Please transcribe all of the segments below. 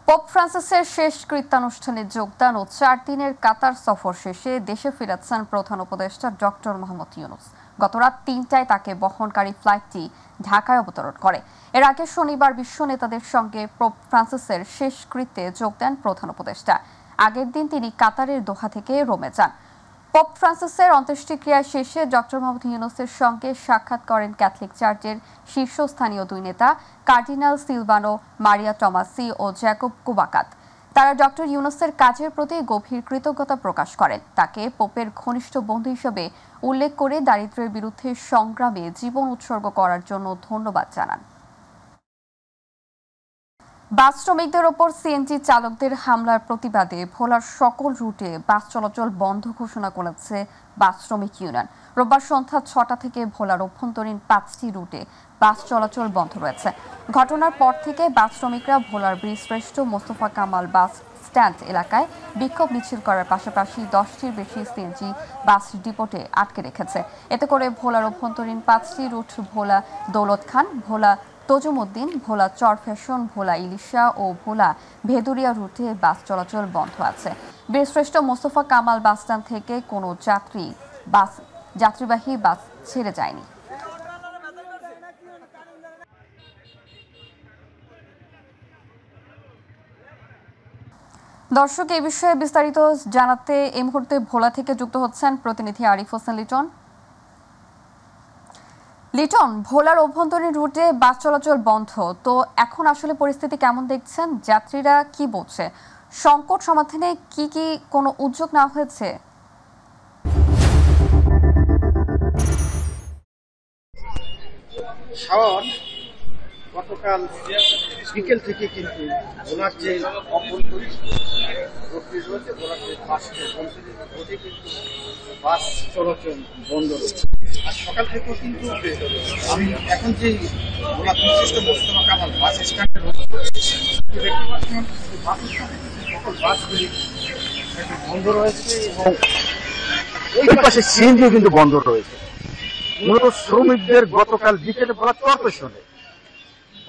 Pope ফ্রান্সিসের শেষ কৃত্যানুষ্ঠানে যোগদান ও 4 দিনের কাতার সফর শেষে দেশে ফিরেছেন প্রধান উপদেষ্টা ডক্টর মোহাম্মদ ইউনূস। গতরাত 3টায় তাকে বহনকারী ফ্লাইটটি ঢাকায় অবতরণ করে। এর আগে শনিবার বিশ্ব নেতাদের সঙ্গে পোপ ফ্রান্সিসের শেষকৃত্যে যোগ দেন প্রধান উপদেষ্টা। আগের দিন তিনি কাতারের দোহা থেকে রোমে যান। পোপ ফ্রান্সিসের অন্ত্যেষ্টিক্রিয়া শেষে ডক্টর মোহাম্মদ ইউনূসের সঙ্গে সাক্ষাৎ করেন ক্যাথলিক চার্চের শীর্ষস্থানীয় দুই নেতা কার্ডিনাল সিলভানো মারিয়া টমাসি ও জ্যাকব কুবাকাত। তারা ডক্টর ইউনূসের কাজের প্রতি গভীর কৃতজ্ঞতা প্রকাশ করেন। তাকে পোপের ঘনিষ্ঠ বন্ধু হিসেবে উল্লেখ করে দারিদ্র্যের বিরুদ্ধে সংগ্রামে জীবন উৎসর্গ করার জন্য ধন্যবাদ জানান। বাস শ্রমিকদের ওপর সিএনজি চালকদের হামলার প্রতিবাদে ভোলার সকল রুটে বাস চলাচল বন্ধ ঘোষণা করেছে বাস শ্রমিক ইউনিয়ন। রোববার সন্ধ্যা 6টা থেকে ভোলার অভ্যন্তরীণ 5টি রুটে বাস চলাচল বন্ধ রয়েছে। ঘটনার পর থেকে বাস শ্রমিকরা ভোলার বীরশ্রেষ্ঠ মোস্তফা কামাল বাস স্ট্যান্ড এলাকায় বিক্ষোভ মিছিল করার পাশাপাশি 10টির বেশি সিএনজি বাস ডিপোতে আটকে রেখেছে। এতে করে ভোলার অভ্যন্তরীণ 5টি রুট ভোলা দৌলত খান, ভোলা তজুমউদ্দিন, ভোলা চরফ্যাশন, ভোলা ইলিশা ও ভোলা ভেদুরিয়া রুটে বাস চলাচল বন্ধ আছে। বীরশ্রেষ্ঠ মোস্তফা কামাল বাস স্ট্যান্ড থেকে কোনো যাত্রীবাহী বাস ছেড়ে যায়নি। দর্শক, এই বিষয়ে বিস্তারিত জানাতে এই মুহূর্তে ভোলা থেকে যুক্ত হচ্ছেন প্রতিনিধি আরিফ হোসেন লিটন। লিটন, ভোলার অভ্যন্তরীণ রুটে বাস চলাচল বন্ধ, তো এখন আসলে পরিস্থিতি কেমন দেখছেন? যাত্রীরা কি বলছে? সংকট সমাধানে কি কোনো উদ্যোগ নেওয়া হয়েছে? গতকাল বিকেল থেকে কিন্তু ভোলার যে অভ্যন্তরীণ রুটটি রয়েছে, ভোলার যে রোডে কিন্তু বাস চলাচল বন্ধ রয়েছে। আর সকাল থেকেও কিন্তু আমি এখন যে ভোলা বিশিষ্ট মোস্তফা কামাল বাস স্ট্যান্ডে সকল বাসগুলি বন্ধ রয়েছে এবং ওই পাশে সিএনজিও কিন্তু বন্ধ রয়েছে। মূলত শ্রমিকদের গতকাল বিকেলে ভোলা চরফ্যাশনে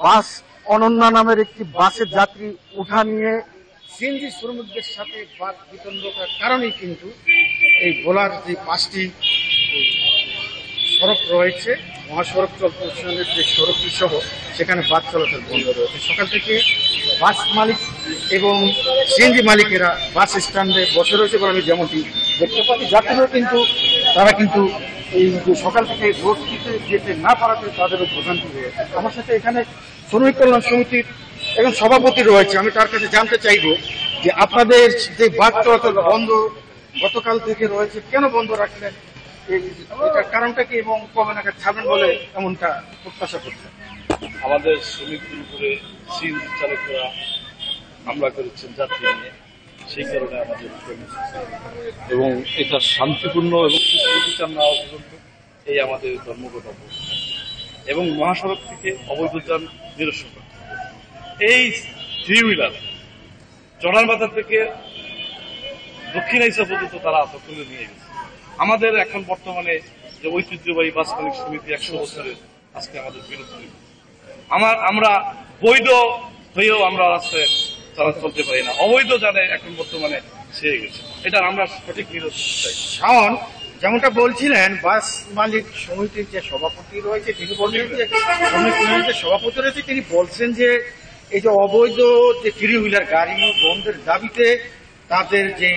বাস অনন্যা নামের একটি বাসের যাত্রী উঠা নিয়ে সিএনজি শ্রমিকদের সাথে বাদ বিতণ্ডতার কারণেই কিন্তু এই ভোলার যে 5টি সড়ক রয়েছে, মহাসড়ক চলপরিচালনের যে সড়কটি সহ সেখানে বাস চলাচল বন্ধ রয়েছে। সকাল থেকে বাস মালিক এবং সিএনজি মালিকেরা বাস স্ট্যান্ডে বসে রয়েছে বলে আমি যেমনটি দেখতে পাচ্ছি। যাত্রীরাও কিন্তু তারা কিন্তু এই যে সকাল থেকে রোডটিতে যেতে না পারাতে তাদেরও ভোগান্তি রয়েছে। আমার সাথে এখানে শ্রমিক কল্যাণ সমিতির এবং সভাপতি রয়েছে। আমি তার কাছে জানতে চাইব যে আপনাদের যে বাস চলাচল বন্ধ গতকাল থেকে রয়েছে, কেন বন্ধ রাখলেন, এটার কারণটা কি এবং কবে নাগাদ ছাড়বেন বলে এমনটা প্রত্যাশা করছেন? আমাদের শ্রমিকদের উপরে সিএনজি চালকরা হামলা করেছেন যাত্রী নিয়ে, সেই কারণে আমাদের এবং এটা শান্তিপূর্ণ এবং বিচার না হওয়া পর্যন্ত এই আমাদের ধর্মগত অবস্থা এবং মহাসড়ক থেকে অবৈধ যান নিরসন করতে। এই থ্রি হুইলার চড়ার বাজার থেকে দক্ষিণ এশিয়া পর্যন্ত তারা দখলে নিয়ে গেছে। আমাদের এখন বর্তমানে যে ঐতিহ্যবাহী বাস মালিক সমিতি 100 বছরের আজকে আমাদের বিরুদ্ধে আমরা বৈধ হয়েও আমরা রাস্তায় চলতে পারি না, অবৈধ জানে এখন বর্তমানে ছেড়ে গেছে। এটা আমরা সঠিক নিরসন চাই। শাওন যেমনটা বলছিলেন, বাস মালিক সমিতির যে সভাপতি রয়েছে তিনি বলছেন যে সভাপতি রয়েছে তিনি বলছেন যে এই যে অবৈধ যে থ্রি হুইলার গাড়ি বন্ধের দাবিতে তাদের যে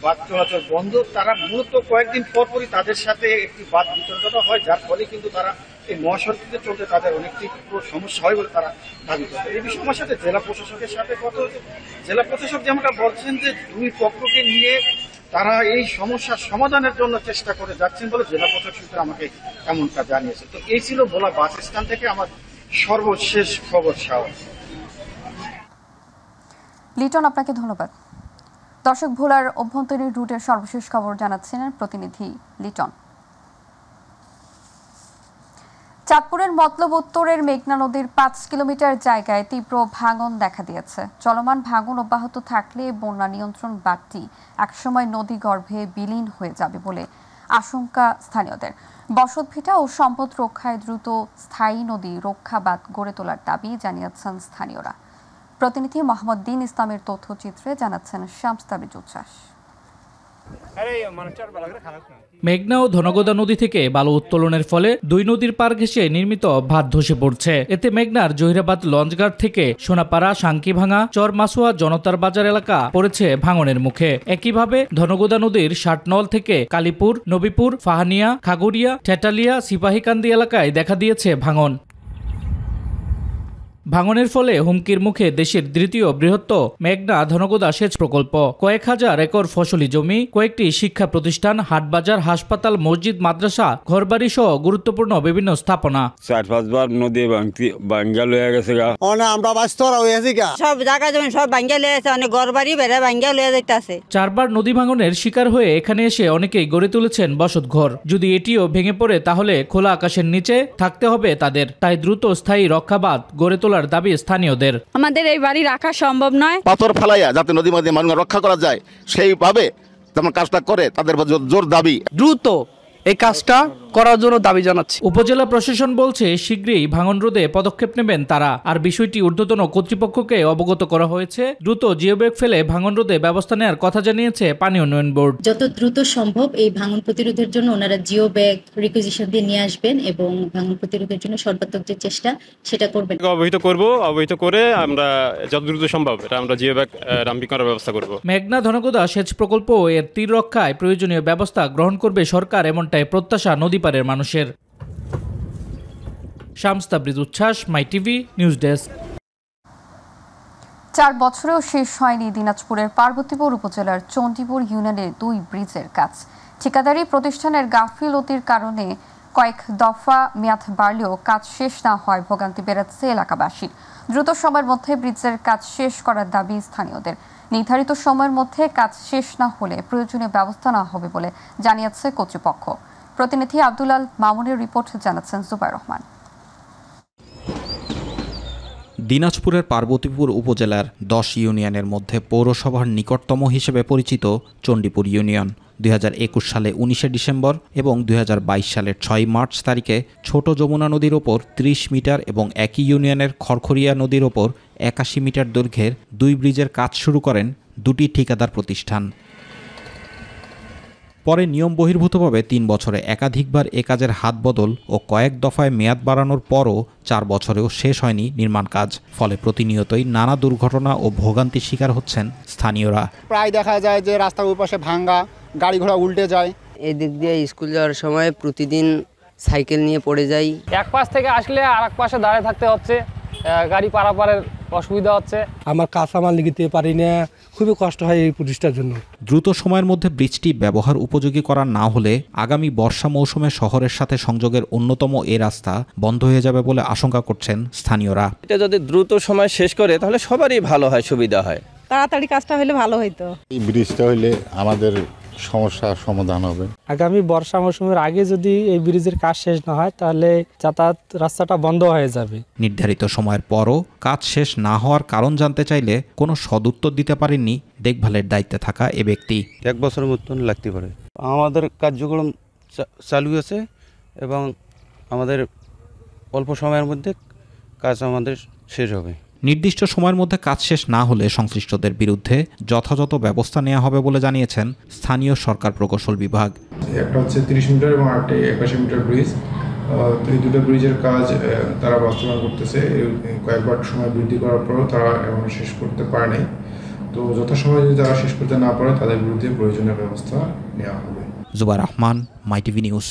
বাস চলাচল বন্ধ, তারা মূলত কয়েকদিন পরপরই তাদের সাথে একটি বাদ বিতর্কতা হয়, যার ফলে কিন্তু তারা এই মহাসড়কে চলতে তাদের অনেকটি সমস্যা হয় বলে তারা দাবি করছে। এই বিষয়ে আমার সাথে জেলা প্রশাসকের সাথে কথা হচ্ছে। জেলা প্রশাসক যেমনটা বলছেন যে দুই পক্ষকে নিয়ে তারা এই সমস্যার সমাধানের জন্য চেষ্টা করে যাচ্ছেন বলে জেলা প্রশাসক আমাকে এমনটা জানিয়েছে। তো এই ছিল ভোলা বাস স্ট্যান্ড থেকে আমার সর্বশেষ খবর। লিটন, আপনাকে ধন্যবাদ। দর্শক, ভোলার অভ্যন্তরীণ রুটের সর্বশেষ খবর জানাচ্ছিলেন প্রতিনিধি লিটন। চাঁদপুরের মতলব উত্তরের মেঘনা নদীর 5 কিলোমিটার জায়গায় তীব্র ভাঙন দেখা দিয়েছে। চলমান ভাঙন অব্যাহত থাকলে বন্যা নিয়ন্ত্রণ বাঁধটি একসময় নদী গর্ভে বিলীন হয়ে যাবে বলে আশঙ্কা স্থানীয়দের। বসতভিটা ও সম্পদ রক্ষায় দ্রুত স্থায়ী নদী রক্ষা বাঁধ গড়ে তোলার দাবি জানিয়েছেন স্থানীয়রা। প্রতিনিধি মোহাম্মদ দিন ইসলামের তথ্যচিত্রে জানাচ্ছেন শামস তাবরিজ উচ্ছ্বাস। মেঘনা ও ধনগদা নদী থেকে বালু উত্তোলনের ফলে দুই নদীর পার ঘেঁষে নির্মিত বাঁধ ধসে পড়ছে। এতে মেঘনার জহিরাবাদ লঞ্চঘাট থেকে সোনাপাড়া, সাংকিভাঙা, চরমাসুয়া, জনতার বাজার এলাকা পড়েছে ভাঙনের মুখে। একইভাবে ধনগদা নদীর ষাটনল থেকে কালীপুর, নবীপুর, ফাহানিয়া, খাগড়িয়া, ঠেটালিয়া, সিপাহীকান্দি এলাকায় দেখা দিয়েছে ভাঙন। ভাঙনের ফলে হুমকির মুখে দেশের দ্বিতীয় বৃহত্তম মেঘনা ধনগদা সেচ প্রকল্প। কয়েক হাজার একর ফসলি জমি, কয়েকটি শিক্ষা প্রতিষ্ঠান, হাটবাজার, হাসপাতাল, মসজিদ, মাদ্রাসা, ঘরবাড়ি সহ গুরুত্বপূর্ণ বিভিন্ন স্থাপনা। 4-5 বার নদী বাঙ্গাল হয়ে গেছে। আমরা বাস্তরা হয়েছি সব জায়গা জমি সব বাঙ্গাল হয়ে আছে, অনেক ঘরবাড়ি বেড়ে বাঙ্গাল হয়ে যাইতেছে। 4 বার নদী ভাঙনের শিকার হয়ে এখানে এসে অনেকেই গড়ে তুলেছেন বসতঘর। যদি এটিও ভেঙে পড়ে তাহলে খোলা আকাশের নিচে থাকতে হবে তাদের। তাই দ্রুত স্থায়ী রক্ষাবাঁধ গড়ে তোলার দাবি স্থানীয়দের। আমাদের এই বাড়ি রাখা সম্ভব নয়। পাথর ফেলাইয়া যাতে নদী মধ্যে মানুষ রক্ষা করা যায় সেইভাবে যেমন কাজটা করে তাদের জোর দাবি। দ্রুত এই কাজটা করার জন্য দাবি জানাচ্ছি। উপজেলা প্রশাসন বলছে শীঘ্রই ভাঙন রোধে পদক্ষেপ নেবেন তারা। আর বিষয়টি ঊর্ধ্বতন কর্তৃপক্ষকে অবগত করা হয়েছে। দ্রুত জিওব্যাগ ফেলে ভাঙন রোধে ব্যবস্থা নেওয়ার কথা জানিয়েছে পানি উন্নয়ন বোর্ড। যত দ্রুত সম্ভব এই ভাঙন প্রতিরোধের জন্য ওনারা জিওব্যাগ রিকুইজিশন দিয়ে নিয়ে আসবেন এবং ভাঙন প্রতিরোধের জন্য সর্বাত্মক যে চেষ্টা সেটা করবেন। অবহিত করে আমরা যত দ্রুত সম্ভব এটা আমরা জিওব্যাগ রাম্পিং করার ব্যবস্থা করব। মেঘনা ধনগদা সেচ প্রকল্প এর তীর রক্ষায় প্রয়োজনীয় ব্যবস্থা গ্রহণ করবে সরকার, এমনটাই প্রত্যাশা নদী পারের মানুষের। শামস তাবরিজ উচ্ছ্বাস, মাই টিভি নিউজ ডেস্ক। 4 বছরেও শেষ হয়নি দিনাজপুরের পার্বতীপুর উপজেলার চণ্ডীপুর ইউনিয়নের 2 ব্রিজের কাজ। ঠিকাদারি প্রতিষ্ঠানের গাফিলতির কারণে কয়েক দফা মেয়াদ বাড়লেও কাজ শেষ না হয় ভোগান্তি বেড়েছে এলাকাবাসীর। দ্রুত সময়ের মধ্যে ব্রিজের কাজ শেষ করার দাবি স্থানীয়দের। নির্ধারিত সময়ের মধ্যে কাজ শেষ না হলে প্রয়োজনীয় ব্যবস্থা নেওয়া হবে বলে জানিয়েছে কর্তৃপক্ষ। প্রতিনিধি আব্দুল আল মামুনের রিপোর্ট জানাচ্ছেন জুবাইর রহমান। দিনাজপুরের পার্বতীপুর উপজেলার 10 ইউনিয়নের মধ্যে পৌরসভার নিকটতম হিসেবে পরিচিত চণ্ডীপুর ইউনিয়ন 2021 সালে 19 ডিসেম্বর এবং 2022 সালের 6 মার্চ তারিখে ছোট যমুনা নদীর ওপর 30 মিটার এবং একই ইউনিয়নের খড়খড়িয়া নদীর ওপর 81 মিটার দৈর্ঘ্যের 2 ব্রিজের কাজ শুরু করেন 2টি ঠিকাদার প্রতিষ্ঠান। পরে নিয়ম বহির্ভূতভাবে 3 বছরে একাধিকবার এ কাজের হাত বদল ও কয়েক দফায় মেয়াদ বাড়ানোর পরও 4 বছরেও শেষ হয়নি নির্মাণ কাজ। ফলে প্রতিনিয়তই নানা দুর্ঘটনা ও ভোগান্তির শিকার হচ্ছেন স্থানীয়রা। প্রায় দেখা যায় যে রাস্তার ওপাশে ভাঙা, গাড়ি ঘোড়া উল্টে যায়। এই দিক দিয়ে স্কুল যাওয়ার সময় প্রতিদিন সাইকেল নিয়ে পড়ে যাই। এক পাশ থেকে আসলে আর এক পাশে দাঁড়িয়ে থাকতে হচ্ছে, গাড়ি পারাপারের অসুবিধা হচ্ছে। আমার কাঁচামাল নিতে পারি না, খুবই কষ্ট হয় এই প্রতিষ্ঠার জন্য। দ্রুত সময়ের মধ্যে ব্রিজটি ব্যবহার উপযোগী করা না হলে আগামী বর্ষা মৌসুমে শহরের সাথে সংযোগের অন্যতম এ রাস্তা বন্ধ হয়ে যাবে বলে আশঙ্কা করছেন স্থানীয়রা। এটা যদি দ্রুত সময় শেষ করে তাহলে সবারই ভালো হয়, সুবিধা হয়। তাড়াতাড়ি কাজটা হলে ভালো হইতো। এই ব্রিজটা হইলে আমাদের সমস্যার সমাধান হবে। আগামী বর্ষা মৌসুমের আগে যদি এই ব্রিজের কাজ শেষ না হয় তাহলে যাতায়াত রাস্তাটা বন্ধ হয়ে যাবে। নির্ধারিত সময়ের পরও কাজ শেষ না হওয়ার কারণ জানতে চাইলে কোনো সদুত্তর দিতে পারেননি দেখভালের দায়িত্বে থাকা এ ব্যক্তি। 1 বছরের মতন লাগতে পারে। আমাদের কার্যক্রম চালু আছে এবং আমাদের অল্প সময়ের মধ্যে কাজ আমাদের শেষ হবে। নির্দিষ্ট সময়ের মধ্যে কাজ শেষ না হলে সংশ্লিষ্টদের বিরুদ্ধে যথাযথ ব্যবস্থা নেওয়া হবে বলে জানিয়েছেন স্থানীয় সরকার প্রকৌশল বিভাগ। একটা হচ্ছে 30 মিটার এবং আরেকটা 81 মিটার ব্রিজ। এই দুটো ব্রিজের কাজ তারা বাস্তবায়ন করতেছে। কয়েকবার সময় বৃদ্ধি করার পরও তারা এখনো শেষ করতে পারে নাই। তো যথাসময়ে যদি তারা শেষ করতে না পারে তাদের বিরুদ্ধে প্রয়োজনীয় ব্যবস্থা নেওয়া হবে। জুবাইর রহমান, মাই টিভি নিউজ।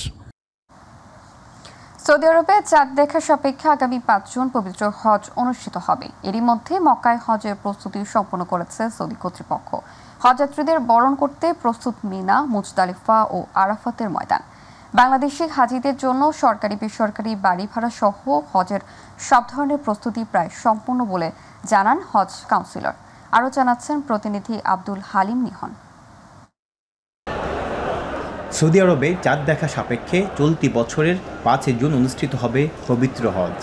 সৌদি আরবে চাঁদ দেখা সাপেক্ষে আগামী 5 জুন পবিত্র হজ অনুষ্ঠিত হবে। এরই মধ্যে মক্কায় হজের প্রস্তুতি সম্পন্ন করেছে সৌদি কর্তৃপক্ষ। হজযাত্রীদের বরণ করতে প্রস্তুত মিনা, মুজদালিফা ও আরাফাতের ময়দান। বাংলাদেশি হাজিদের জন্য সরকারি বেসরকারি বাড়ি ভাড়া সহ হজের সব ধরনের প্রস্তুতি প্রায় সম্পূর্ণ বলে জানান হজ কাউন্সিলর। আরও জানাচ্ছেন প্রতিনিধি আব্দুল হালিম নিহন। সৌদি আরবে চাঁদ দেখা সাপেক্ষে চলতি বছরের 5 জুন অনুষ্ঠিত হবে পবিত্র হজ।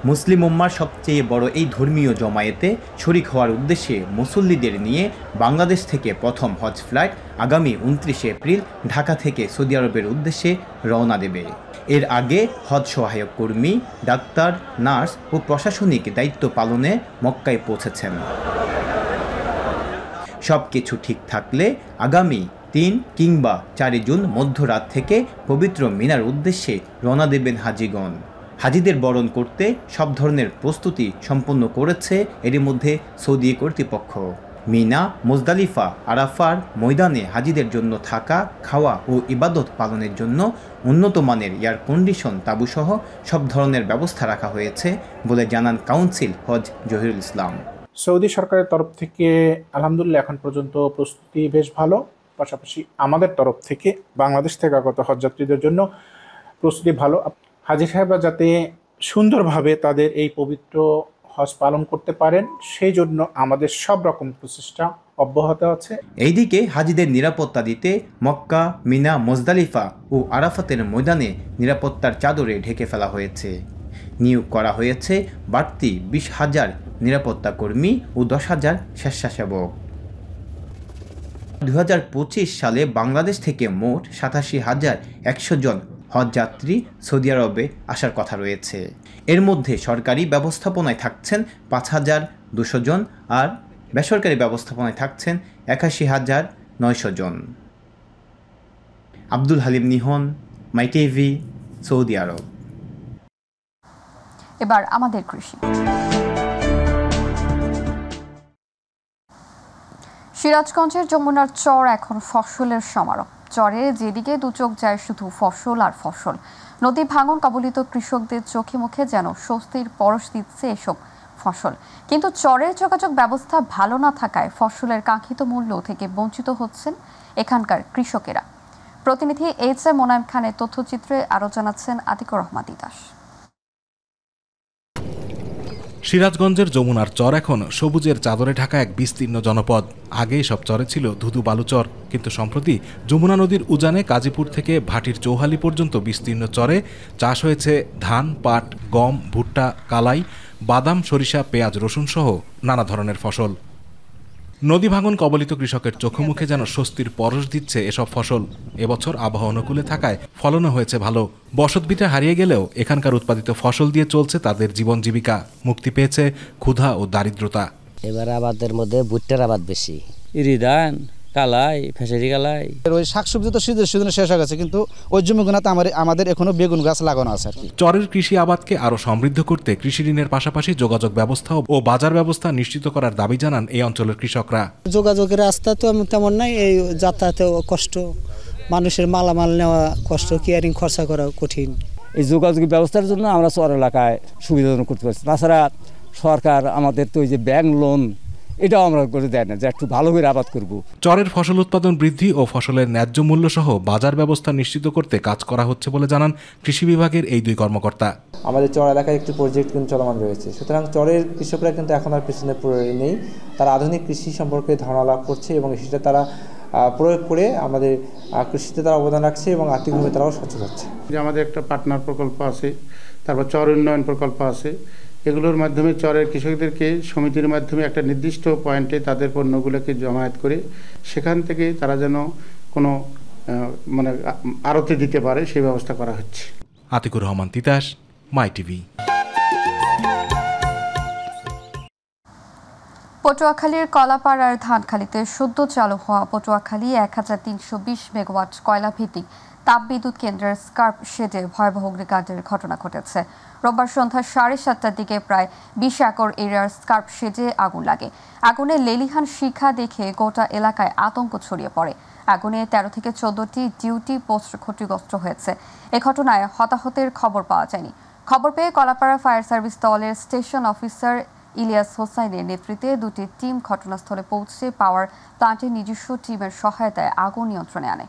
মুসলিম উম্মার সবচেয়ে বড় এই ধর্মীয় জমায়েতে শরিক হওয়ার উদ্দেশ্যে মুসল্লিদের নিয়ে বাংলাদেশ থেকে প্রথম হজ ফ্লাইট আগামী 29 এপ্রিল ঢাকা থেকে সৌদি আরবের উদ্দেশ্যে রওনা দেবে। এর আগে হজ সহায়ক কর্মী, ডাক্তার, নার্স ও প্রশাসনিক দায়িত্ব পালনে মক্কায় পৌঁছেছেন। সবকিছু ঠিক থাকলে আগামী ৩ কিংবা ৪ জুন মধ্যরাত থেকে পবিত্র মিনার উদ্দেশ্যে রওনা দেবেন হাজিগণ। হাজিদের বরণ করতে সব ধরনের প্রস্তুতি সম্পন্ন করেছে এরই মধ্যে সৌদি কর্তৃপক্ষ। মিনা, মুজদালিফা, আরাফার ময়দানে হাজিদের জন্য থাকা, খাওয়া ও ইবাদত পালনের জন্য উন্নত মানের এয়ার কন্ডিশন তাঁবুসহ সব ধরনের ব্যবস্থা রাখা হয়েছে বলে জানান কাউন্সিল হজ জহিরুল ইসলাম। সৌদি সরকারের তরফ থেকে আলহামদুলিল্লাহ এখন পর্যন্ত প্রস্তুতি বেশ ভালো। পাশাপাশি আমাদের তরফ থেকে বাংলাদেশ থেকে আগত হজযাত্রীদের জন্য প্রস্তুতি ভালো। হাজি সাহেবরা যাতে সুন্দরভাবে তাদের এই পবিত্র হজ পালন করতে পারেন সেই জন্য আমাদের সব রকম প্রচেষ্টা অব্যাহত আছে। এইদিকে হাজিদের নিরাপত্তা দিতে মক্কা, মিনা, মুজদালিফা ও আরাফাতের ময়দানে নিরাপত্তার চাদরে ঢেকে ফেলা হয়েছে। নিয়োগ করা হয়েছে বাড়তি ২০,০০০ নিরাপত্তা কর্মী ও ১০,০০০ স্বেচ্ছাসেবক। ২০২৫ সালে বাংলাদেশ থেকে মোট ৮৭,১০০ জন হজযাত্রী সৌদি আরবে আসার কথা রয়েছে। এর মধ্যে সরকারি ব্যবস্থাপনায় থাকছেন ৫,২০০ জন আর বেসরকারি ব্যবস্থাপনায় থাকছেন ৮১,৯০০ জন। আব্দুল হালিম নিহন, মাই টিভি, সৌদি আরব। এবার আমাদের কৃষি। সিরাজগঞ্জের যমুনার চর এখন ফসলের সমারোহ। চরে যেদিকে দুচোখ যায় শুধু ফসল আর ফসল। নদী ভাঙন কবলিত কৃষকদের চোখে মুখে যেন স্বস্তির পরশ দিচ্ছে এসব ফসল। কিন্তু চরের যোগাযোগ ব্যবস্থা ভালো না থাকায় ফসলের কাঙ্ক্ষিত মূল্য থেকে বঞ্চিত হচ্ছেন এখানকার কৃষকেরা। প্রতিনিধি এইচ.এ. মোনায়েম খানের তথ্যচিত্রে আরও জানাচ্ছেন আতিকুর রহমান তিতাস। সিরাজগঞ্জের যমুনার চর এখন সবুজের চাদরে ঢাকা এক বিস্তীর্ণ জনপদ। আগে সব চরে ছিল ধুধু বালুচর, কিন্তু সম্প্রতি যমুনা নদীর উজানে কাজীপুর থেকে ভাটির চৌহালি পর্যন্ত বিস্তীর্ণ চরে চাষ হয়েছে ধান, পাট, গম, ভুট্টা, কালাই, বাদাম, সরিষা, পেঁয়াজ, রসুন সহ নানা ধরনের ফসল। নদী ভাঙন কবলিত কৃষকের চোখে মুখে যেন স্বস্তির পরশ দিচ্ছে এসব ফসল। এবছর আবহাওয়া অনুকূলে থাকায় ফলনও হয়েছে ভালো। বসতভিটা হারিয়ে গেলেও এখানকার উৎপাদিত ফসল দিয়ে চলছে তাদের জীবন জীবিকা। মুক্তি পেয়েছে ক্ষুধা ও দারিদ্রতা। এবার আবাদের মধ্যে ভুট্টার আবাদ বেশি, ইরি ধান, কালাই, ফেসারি কালাই। ওই শাকসবজি তো সিজনে শেষ হয়ে গেছে, কিন্তু ওই জমিগুলোতে আমাদের এখনো বেগুন গাছ লাগানো আছে আর কি। চরের কৃষি আবাদকে আরো সমৃদ্ধ করতে কৃষি ঋণের পাশাপাশি যোগাযোগ ব্যবস্থা ও বাজার ব্যবস্থা নিশ্চিত করার দাবি জানান এই অঞ্চলের কৃষকরা। যোগাযোগের রাস্তা তো তেমন নাই, এই যাতায়াতে কষ্ট, মানুষের মালামাল নেওয়া কষ্ট, কেয়ারিং খরচা করা কঠিন। এই যোগাযোগের ব্যবস্থার জন্য আমরা চর এলাকায় সুবিধাজনক করতে পারছি। তাছাড়া সরকার আমাদের তো ওই যে ব্যাংক লোন এটাও আমরা করে দেয় না যে একটু ভালো করে আবাদ করব। চরের ফসল উৎপাদন বৃদ্ধি ও ফসলের ন্যায্য মূল্য সহ বাজার ব্যবস্থা নিশ্চিত করতে কাজ করা হচ্ছে বলে জানান কৃষি বিভাগের এই দুই কর্মকর্তা। আমাদের চর এলাকায় একটি প্রজেক্ট কিন্তু চলমান রয়েছে, সুতরাং চরের কৃষকরা কিন্তু এখন আর পেছনে পড়ে নেই। তারা আধুনিক কৃষি সম্পর্কে ধারণা লাভ করছে এবং সেটা তারা প্রয়োগ করে আমাদের কৃষিতে তারা অবদান রাখছে এবং আর্থিকভাবে তারাও সচ্ছল হচ্ছে। আমাদের একটা পার্টনার প্রকল্প আছে, তারপর চর উন্নয়ন প্রকল্প আছে। এগুলোর মাধ্যমে চরের কৃষকদেরকে সমিতির মাধ্যমে একটা নির্দিষ্ট পয়েন্টে তাদের পণ্যগুলোকে জমায়েত করে সেখান থেকে তারা যেন কোনো আড়তে দিতে পারে সেই ব্যবস্থা করা হচ্ছে। আতিকুর রহমান তিতাস, মাই টিভি। পটুয়াখালীর কলাপাড়ার ধানখালীতে সদ্য চালু হওয়া পটুয়াখালী ১৩২০ মেগাওয়াট কয়লা ভিত্তিক তাপবিদ্যুৎ কেন্দ্রের স্কার্প শেডে ভয়াবহ অগ্নিকাণ্ডের ঘটনা ঘটেছে। রোববার সন্ধ্যা 7:30টার দিকে প্রায় 20 একর এরিয়ার স্কার্প শেডে আগুন লাগে। আগুনে লেলিহান শিখা দেখে গোটা এলাকায় আতঙ্ক ছড়িয়ে পড়ে। আগুনে 13 থেকে 14টি ডিউটি পোস্ট ক্ষতিগ্রস্ত হয়েছে। এ ঘটনায় হতাহতের খবর পাওয়া যায়নি। খবর পেয়ে কলাপাড়া ফায়ার সার্ভিস দলের স্টেশন অফিসার ইলিয়াস হোসাইনের নেতৃত্বে দুটি টিম ঘটনাস্থলে পৌঁছে পাওয়ার প্লান্টের নিজস্ব টিমের সহায়তায় আগুন নিয়ন্ত্রণে আনে।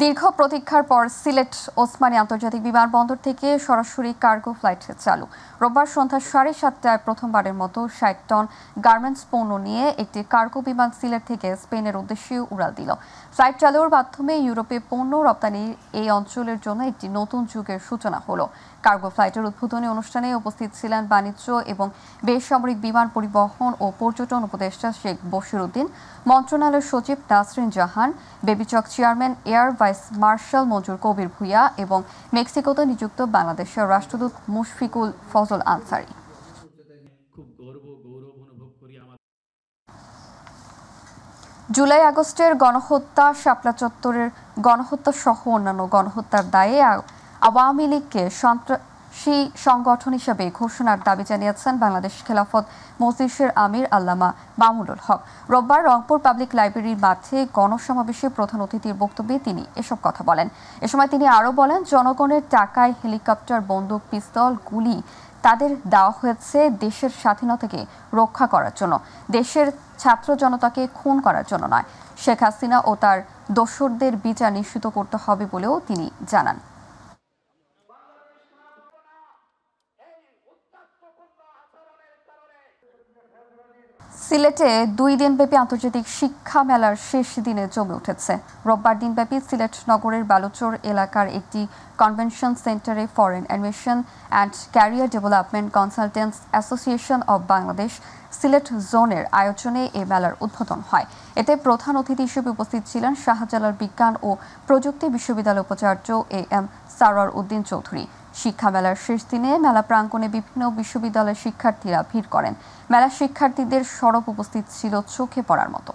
দীর্ঘ প্রতীক্ষার পর সিলেট ওসমানী আন্তর্জাতিক বিমানবন্দর থেকে সরাসরি কার্গো ফ্লাইট চালু। রোববার সন্ধ্যা 7:30টায় প্রথমবারের মতো 60 টন গার্মেন্টস পণ্য নিয়ে একটি কার্গো বিমান সিলেট থেকে স্পেনের উদ্দেশ্যে উড়াল দিল। ফ্লাইট চালুর মাধ্যমে ইউরোপে পণ্য রপ্তানির এই অঞ্চলের জন্য একটি নতুন যুগের সূচনা হলো। কার্গো ফ্লাইটের উদ্বোধনী অনুষ্ঠানে উপস্থিত ছিলেন বাণিজ্য এবং বেসামরিক বিমান পরিবহন ও পর্যটন উপদেষ্টা শেখ বশির উদ্দিন, মন্ত্রণালয়ের সচিব নাসরিন জাহান, বেবিচক চেয়ারম্যান এয়ার ভাইস মার্শাল মঞ্জুর কবির ভূঁইয়া এবং মেক্সিকোতে নিযুক্ত বাংলাদেশের রাষ্ট্রদূত মুশফিকুল ফজল আনসারি। জুলাই আগস্টের গণহত্যা, শাপলা চত্বরের গণহত্যা সহ অন্যান্য গণহত্যার দায়ে আওয়ামী লীগকে সন্ত্রাসী সংগঠন হিসেবে ঘোষণার দাবি জানিয়েছেন বাংলাদেশ খেলাফত মজলিসের আমির আল্লামা মামুনুল হক। রোববার রংপুর পাবলিক লাইব্রেরির মাঠে গণসমাবেশে প্রধান অতিথির বক্তব্যে তিনি এসব কথা বলেন। এ সময় তিনি আরও বলেন, জনগণের টাকায় হেলিকপ্টার, বন্দুক, পিস্তল, গুলি তাদের দেওয়া হয়েছে দেশের স্বাধীনতাকে রক্ষা করার জন্য, দেশের ছাত্র জনতাকে খুন করার জন্য নয়। শেখ হাসিনা ও তার দোসরদের বিচার নিশ্চিত করতে হবে বলেও তিনি জানান। সিলেটে 2 দিনব্যাপী আন্তর্জাতিক শিক্ষা মেলার শেষ দিনে জমে উঠেছে। রোববার দিনব্যাপী সিলেট নগরের বালুচর এলাকার একটি কনভেনশন সেন্টারে foreign admission and career development consultants association of Bangladesh Sylhet জোনের আয়োজনে এই মেলার উদ্বোধন হয়। এতে প্রধান অতিথি হিসেবে উপস্থিত ছিলেন শাহজালাল বিজ্ঞান ও প্রযুক্তি বিশ্ববিদ্যালয়ের উপাচার্য AM সারোয়ার উদ্দিন চৌধুরী। শিক্ষা মেলার শেষ দিনে মেলা প্রাঙ্গণে বিভিন্ন বিশ্ববিদ্যালয়ের শিক্ষার্থীরা ভিড় করেন। মেলা শিক্ষার্থীদের সরব উপস্থিত ছিল চোখে পড়ার মতো।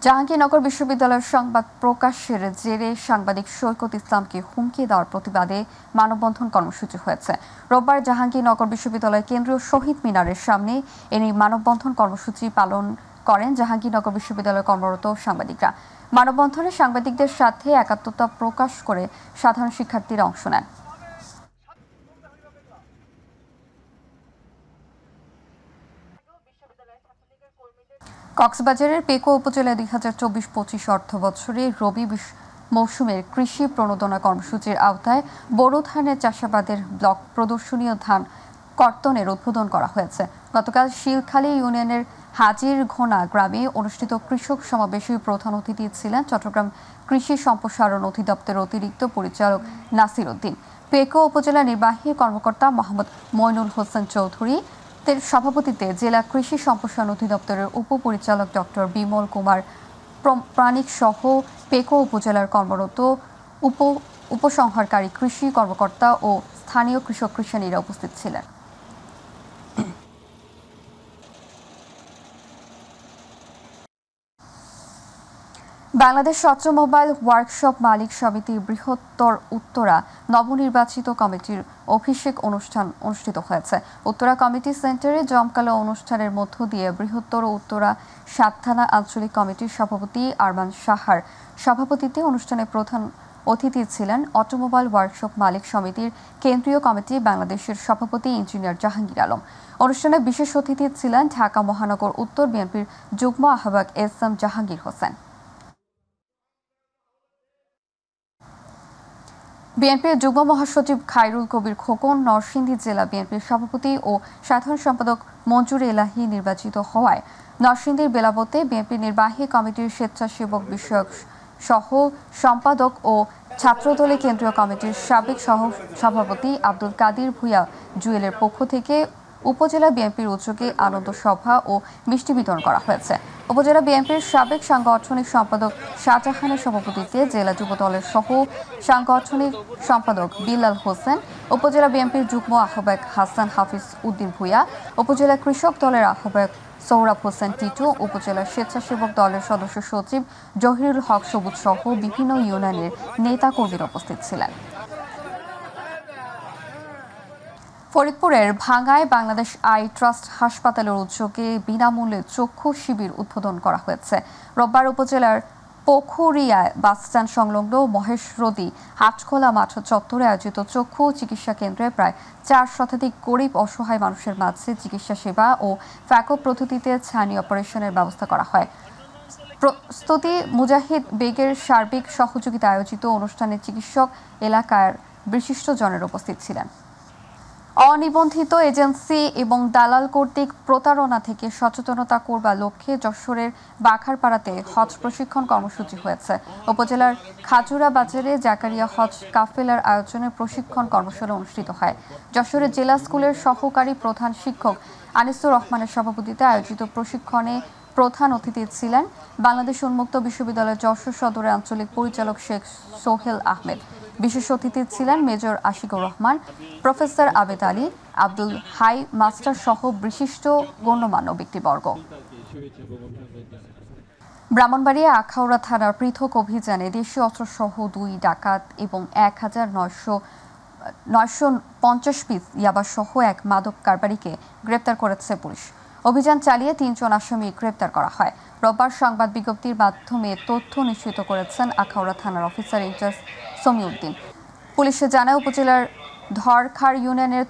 জাহাঙ্গীরনগর বিশ্ববিদ্যালয়ের সংবাদ প্রকাশের জেরে সাংবাদিক সৈকত ইসলামকে হুমকি দেওয়ার প্রতিবাদে মানববন্ধন কর্মসূচি হয়েছে। রোববার জাহাঙ্গীরনগর বিশ্ববিদ্যালয় কেন্দ্রীয় শহীদ মিনারের সামনে এই মানববন্ধন কর্মসূচি পালন করেন জাহাঙ্গীরনগর বিশ্ববিদ্যালয়ে কর্মরত সাংবাদিকরা। মানববন্ধনে সাংবাদিকদের সাথে একাত্মতা প্রকাশ করে সাধারণ শিক্ষার্থীরা অংশ নেন। কক্সবাজারের পেকো উপজেলায় 2024-25 অর্থ বছরে রবি মৌসুমের কৃষি প্রণোদনা কর্মসূচির আওতায় বোরো ধানের চাষাবাদের ব্লক প্রদর্শনী ও ধান কর্তনের উদ্বোধন করা হয়েছে। গতকাল শিলখালী ইউনিয়নের হাজির ঘোনা গ্রামে অনুষ্ঠিত কৃষক সমাবেশে প্রধান অতিথি ছিলেন চট্টগ্রাম কৃষি সম্প্রসারণ অধিদপ্তরের অতিরিক্ত পরিচালক নাসির উদ্দিন। পেকো উপজেলা নির্বাহী কর্মকর্তা মোহাম্মদ মইনুল হোসেন চৌধুরী সভাপতিত্বে জেলা কৃষি সম্প্রসারণ অধিদপ্তরের উপপরিচালক ডক্টর বিমল কুমার প্রাণিক সহ পেকো উপজেলার কর্মরত উপসংহারকারী কৃষি কর্মকর্তা ও স্থানীয় কৃষক কৃষানীরা উপস্থিত ছিলেন। বাংলাদেশ অটোমোবাইল ওয়ার্কশপ মালিক সমিতির বৃহত্তর উত্তরা নবনির্বাচিত কমিটির অভিষেক অনুষ্ঠান অনুষ্ঠিত হয়েছে। উত্তরা কমিটি সেন্টারে জমকালো অনুষ্ঠানের মধ্য দিয়ে বৃহত্তর উত্তরা 7 থানা আঞ্চলিক কমিটির সভাপতি আরমান সাহার সভাপতিত্বে অনুষ্ঠানে প্রধান অতিথি ছিলেন অটোমোবাইল ওয়ার্কশপ মালিক সমিতির কেন্দ্রীয় কমিটি বাংলাদেশের সভাপতি ইঞ্জিনিয়ার জাহাঙ্গীর আলম। অনুষ্ঠানে বিশেষ অতিথি ছিলেন ঢাকা মহানগর উত্তর বিএনপির যুগ্ম আহ্বায়ক SM জাহাঙ্গীর হোসেন। বিএনপির যুগ্ম মহাসচিব খায়রুল কবির খোকন, নরসিংদী জেলা বিএনপির সভাপতি ও সাধারণ সম্পাদক মঞ্জুর এলাহি নির্বাচিত হওয়ায় নরসিংদীর বেলাবতে বিএনপি নির্বাহী কমিটির স্বেচ্ছাসেবক বিষয়ক সহ সম্পাদক ও ছাত্রদলের কেন্দ্রীয় কমিটির সাবেক সহ সভাপতি আব্দুল কাদির ভূঁইয়া জুয়েলের পক্ষ থেকে উপজেলা বিএনপির উদ্যোগে আনন্দ সভা ও মিষ্টি বিতরণ করা হয়েছে। উপজেলা বিএনপির সাবেক সাংগঠনিক সম্পাদক শাহজাহানের সভাপতিত্বে জেলা যুব দলের সহ সাংগঠনিক সম্পাদক বিল্লাল হোসেন, উপজেলা বিএনপির যুগ্ম আহ্বায়ক হাসান হাফিজ উদ্দিন ভূঁইয়া, উপজেলা কৃষক দলের আহ্বায়ক সৌরভ হোসেন টিটু, উপজেলা স্বেচ্ছাসেবক দলের সদস্য সচিব জহিরুল হক সবুজ সহ বিভিন্ন ইউনিয়নের নেতা কর্মীরা উপস্থিত ছিলেন। ফরিদপুরের ভাঙ্গায় বাংলাদেশ আই ট্রাস্ট হাসপাতালের উদ্যোগে বিনামূল্যে চক্ষু শিবির উদ্বোধন করা হয়েছে। রোববার উপজেলার পুখুরিয়ায় বাসস্ট্যান্ড সংলগ্ন মহেশরদী হাটখোলা মাঠ চত্বরে আয়োজিত চক্ষু চিকিৎসা কেন্দ্রে প্রায় 4 শতাধিক গরিব অসহায় মানুষের মাঝে চিকিৎসা সেবা ও ফ্যাকো পদ্ধতিতে ছানি অপারেশনের ব্যবস্থা করা হয়। প্রস্তুতি মুজাহিদ বেগের সার্বিক সহযোগিতা আয়োজিত অনুষ্ঠানে চিকিৎসক এলাকার বিশিষ্টজনের উপস্থিত ছিলেন। অনিবন্ধিত এজেন্সি এবং দালাল কর্তৃক প্রতারণা থেকে সচেতনতা করবার লক্ষ্যে যশোরের বাখারপাড়াতে হজ প্রশিক্ষণ কর্মসূচি হয়েছে। উপজেলার খাজুরা বাজারে জাকারিয়া হজ কাফেলার আয়োজনে প্রশিক্ষণ কর্মশালা অনুষ্ঠিত হয়। যশোরের জেলা স্কুলের সহকারী প্রধান শিক্ষক আনিসুর রহমানের সভাপতিত্বে আয়োজিত প্রশিক্ষণে প্রধান অতিথি ছিলেন বাংলাদেশ উন্মুক্ত বিশ্ববিদ্যালয়ের যশোর সদরের আঞ্চলিক পরিচালক শেখ সোহেল আহমেদ। বিশেষ অতিথি ছিলেন মেজর আশিকুর রহমান, প্রফেসর আবেদ আলী, আব্দুল হাই মাস্টার সহ বিশিষ্ট গণ্যমান্য ব্যক্তিবর্গ। ব্রাহ্মণবাড়িয়া আখাউড়া থানার পৃথক অভিযানে দেশীয় অস্ত্রসহ 2 ডাকাত এবং 1950 পিস ইয়াবাসহ এক মাদক কারবারিকে গ্রেপ্তার করেছে পুলিশ। অভিযান চালিয়ে 3 জন আসামি গ্রেপ্তার করা হয়। রোববার সংবাদ বিজ্ঞপ্তির মাধ্যমে তথ্য নিশ্চিত করেছেন আখাউড়া থানার অফিসার ইনচার্জ সমীউদ্দিন। পুলিশে জানায় উপজেলার ধরখার ইউনিয়নের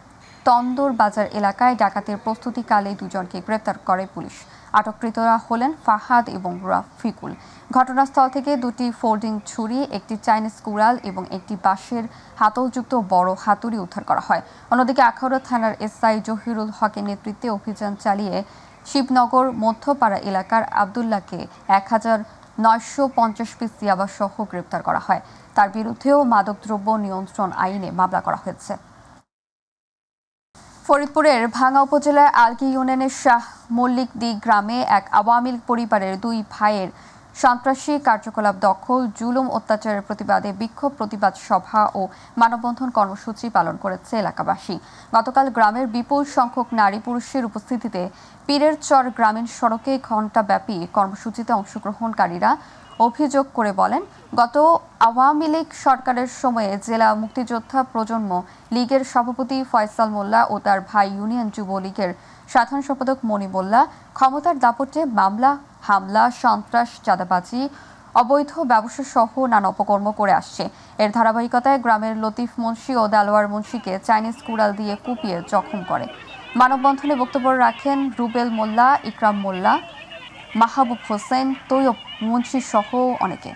তন্দর বাজার এলাকায় ডাকাতের প্রস্তুতিকালে 2 জনকে গ্রেপ্তার করে পুলিশ। আটককৃতরা হলেন ফাহাদ এবং রাফিকুল। ঘটনাস্থল থেকে 2টি ফোল্ডিং ছুরি, একটি চাইনিজ কুড়াল এবং একটি বাঁশের হাতলযুক্ত বড় হাতুড়ি উদ্ধার করা হয়। অন্যদিকে আখাউড়া থানার এসআই জহিরুল হকের নেতৃত্বে অভিযান চালিয়ে শিবনগর মধ্যপাড়া এলাকার আবদুল্লাহকে 1950 পিস ইয়াবাসহ গ্রেপ্তার করা হয়। তার বিরুদ্ধেও মাদকদ্রব্য নিয়ন্ত্রণ আইনে মামলা করা হয়েছে। ফরিদপুরের ভাঙ্গা উপজেলার আলকি ইউনিয়নের শাহ মল্লিক দি গ্রামে এক আওয়ামী লীগ পরিবারের 2 ভাইয়ের সন্ত্রাসী কার্যকলাপ দখল, জুলুম, অত্যাচারের প্রতিবাদে বিক্ষোভ প্রতিবাদ সভা ও মানববন্ধন কর্মসূচি পালন করেছে এলাকাবাসী। গতকাল গ্রামের বিপুল সংখ্যক নারী পুরুষের উপস্থিতিতে পীরের চর গ্রামীণ সড়কে ঘণ্টাব্যাপী কর্মসূচিতে অংশগ্রহণকারীরা অভিযোগ করে বলেন, গত আওয়ামী লীগ সরকারের সময়ে জেলা মুক্তিযোদ্ধা প্রজন্ম লীগের সভাপতি ফয়সাল মোল্লা ও তার ভাই ইউনিয়ন যুবলীগের সাধারণ সম্পাদক মনি মোল্লা ক্ষমতার দাপটে মামলা, হামলা, সন্ত্রাস, চাঁদাবাজি, অবৈধ ব্যবসা সহ নানা অপকর্ম করে আসছে। এর ধারাবাহিকতায় গ্রামের লতিফ মুন্সি ও দেলোয়ার মুন্সিকে চাইনিজ কুড়াল দিয়ে কুপিয়ে জখম করে। মানববন্ধনে বক্তব্য রাখেন রুবেল মোল্লা, ইকরাম মোল্লা, মাহবুব হোসেন, তৈয়ব মুন্সি সহ অনেকে।